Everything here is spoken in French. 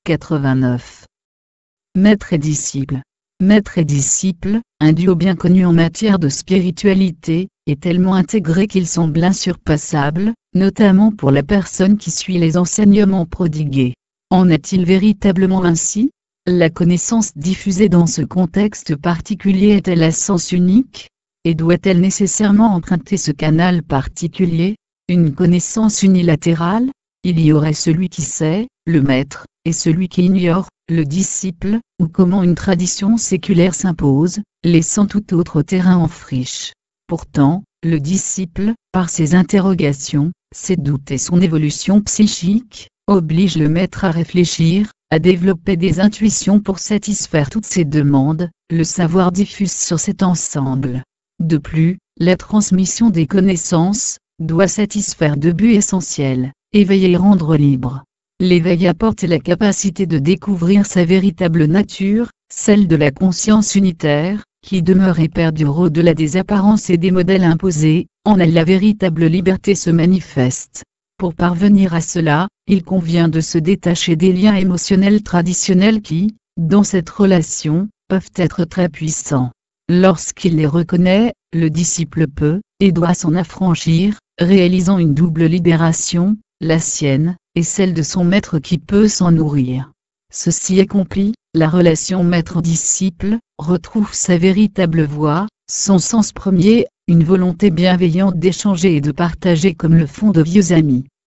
89. Maître et disciple. Maître et disciple, un duo bien connu en matière de spiritualité, est tellement intégré qu'il semble insurpassable, notamment pour la personne qui suit les enseignements prodigués. En est-il véritablement ainsi? La connaissance diffusée dans ce contexte particulier est-elle à sens unique? Et doit-elle nécessairement emprunter ce canal particulier? Une connaissance unilatérale? Il y aurait celui qui sait, le maître, et celui qui ignore, le disciple, ou comment une tradition séculaire s'impose, laissant tout autre terrain en friche. Pourtant, le disciple, par ses interrogations, ses doutes et son évolution psychique, oblige le maître à réfléchir, à développer des intuitions pour satisfaire toutes ses demandes. Le savoir diffuse sur cet ensemble. De plus, la transmission des connaissances doit satisfaire deux buts essentiels: éveiller et rendre libre. L'éveil apporte la capacité de découvrir sa véritable nature, celle de la conscience unitaire, qui demeure et perdure au-delà des apparences et des modèles imposés. En elle, la véritable liberté se manifeste. Pour parvenir à cela, il convient de se détacher des liens émotionnels traditionnels qui, dans cette relation, peuvent être très puissants. Lorsqu'il les reconnaît, le disciple peut, et doit s'en affranchir, réalisant une double libération, la sienne, et celle de son maître qui peut s'en nourrir. Ceci accompli, la relation maître-disciple retrouve sa véritable voie, son sens premier, une volonté bienveillante d'échanger et de partager comme le font de vieux amis.